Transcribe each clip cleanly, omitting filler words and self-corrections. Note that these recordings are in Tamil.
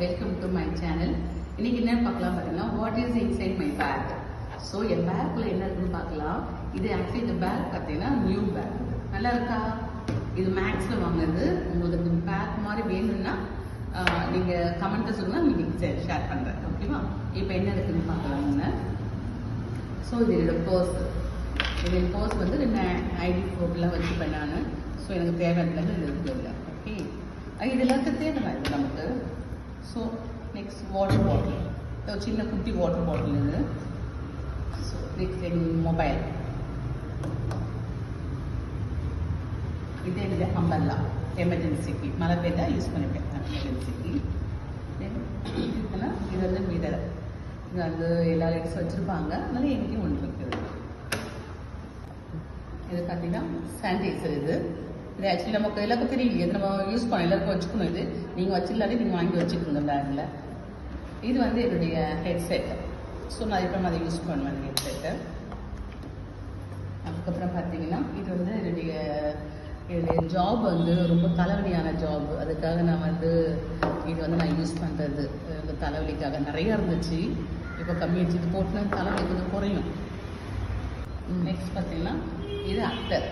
Welcome to my channel. இன்னைக்கு என்ன பார்க்கலாம் பார்த்தீங்கன்னா, what is inside my bag. So என் பேக்கில் என்ன இருக்குன்னு பார்க்கலாம். இது ஆக்சுவலி இந்த பேக் பார்த்தீங்கன்னா நியூ பேக், நல்லா இருக்கா? இது மேக்ஸில் வாங்குறது. உங்களுக்கு இந்த பேக் மாதிரி வேணும்னா நீங்கள் கமெண்ட்டை சொல்லுங்கள், நீங்கள் ஷேர் பண்ணுறேன். ஓகேவா? இப்போ என்ன இருக்குதுன்னு பார்க்கலாம்னு. ஸோ இது என்னோட பர்ஸ். இது என் பர்ஸ் வந்து நான் ஐடி ஃபோட்டோலாம் வச்சுப்பேன் நான். ஸோ எனக்கு தேவையானது இது இருக்குது. ஓகே, இது எல்லாத்துக்கும் தேவை இது நமக்கு. ஸோ நெக்ஸ்ட் வாட்டர் பாட்டில், ஒரு சின்ன குட்டி வாட்டர் பாட்டில் இது. ஸோ நெக்ஸ்ட் என் மொபைல், இது என்னுடைய அம்பல்லா, எமர்ஜென்சிக்கு மழை பெய்தா யூஸ் பண்ணிப்பேன் எமர்ஜென்சிக்கு. இதுனா இது வந்து மீடர், இது வந்து எல்லா லேடிஸும் வச்சுருப்பாங்க, அதனால எங்கேயும் ஒன்று இருக்குது. இது பார்த்தீங்கன்னா சானிடைசர். இது ஆக்சுவலி நமக்கு எல்லாருக்கும் தெரியல, இது நம்ம யூஸ் பண்ண எல்லாருக்கும் வச்சுக்கணும். இது நீங்கள் வச்சிடலாலே நீங்கள் வாங்கி வச்சுக்கோங்க பேக்கில். இது வந்து என்னுடைய ஹெட்செட். ஸோ நான் இப்போ அதை யூஸ் பண்ணுவேன் ஹெட்செட்டை. அதுக்கப்புறம் பார்த்தீங்கன்னா இது வந்து என்னுடைய ஜாப் வந்து ரொம்ப தலைவலியான ஜாப். அதுக்காக நான் வந்து இது வந்து நான் யூஸ் பண்ணுறது இந்த தலைவலிக்காக. நிறையா இருந்துச்சு, இப்போ கம்மியாச்சு. இது போட்டுனா தலைவலி கொஞ்சம் குறையும். நெக்ஸ்ட் பார்த்தீங்கன்னா இது அட்டர்.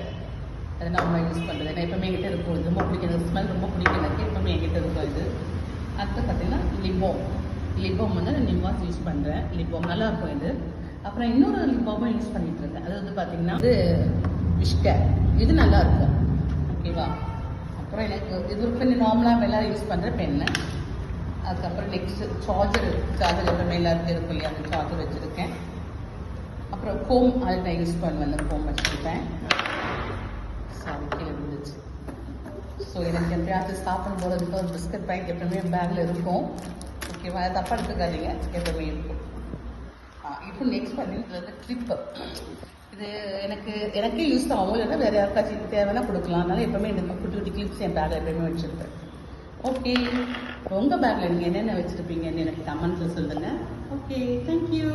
அதை நம்ம யூஸ் பண்ணுறது ஏன்னா எப்பவுமே என்கிட்ட இருக்கும். இது ரொம்ப பிடிக்கும், இந்த ஸ்மெல் ரொம்ப பிடிக்கும் எனக்கு, எப்பவுமே என்கிட்ட இருக்கும் இது. அடுத்து பார்த்தீங்கன்னா லிப்போம் வந்து நான் நிம்வாஸ் யூஸ் பண்ணுறேன். லிப்போம் நல்லாயிருக்கும் இது. அப்புறம் இன்னொரு லிப்போமும் யூஸ் பண்ணிகிட்டு இருக்கேன். அது வந்து பார்த்தீங்கன்னா இது விஷ்கர், இது நல்லாயிருக்கும். ஓகேவா? அப்புறம் எனக்கு இது ஒரு பெண்ணு, நார்மலாக எல்லோரும் யூஸ் பண்ணுற பெண்ணு. அதுக்கப்புறம் நெக்ஸ்ட்டு சார்ஜர் எப்பவுமே எல்லாருக்கும் இருக்கும் இல்லையா, அந்த சார்ஜர் வச்சுருக்கேன். அப்புறம் கோம், அதை நான் யூஸ் பண்ணுவேன், அந்த கோம் வச்சுருக்கேன். சாரி, கீழே இருந்துச்சு. ஸோ எனக்கு எப்பயாச்சும் சாப்பிடும் போது அதுக்கு ஒரு பிஸ்கட் பேக் எப்பவுமே பேக்கில் இருக்கும். ஓகேவா? அது தப்பாக எடுத்துக்காதீங்க, எப்பவுமே இருக்கும். இப்போ நெக்ஸ்ட் பண்ணிட்டு கிளிப்பு. இது எனக்கே யூஸ் ஆகும், இல்லைன்னா வேறு யாருக்காச்சும் தேவைன்னா கொடுக்கலாம். அதனால எப்பவுமே இந்த குட்டி குட்டி கிளிப்ஸ் என் பேக்கில் எப்பவுமே வச்சுருப்பேன். ஓகே, உங்கள் பேக்கில் நீங்கள் என்னென்ன வச்சுருப்பீங்கன்னு எனக்கு கமெண்ட்டில் சொல்லுங்கள். Okay, thank you.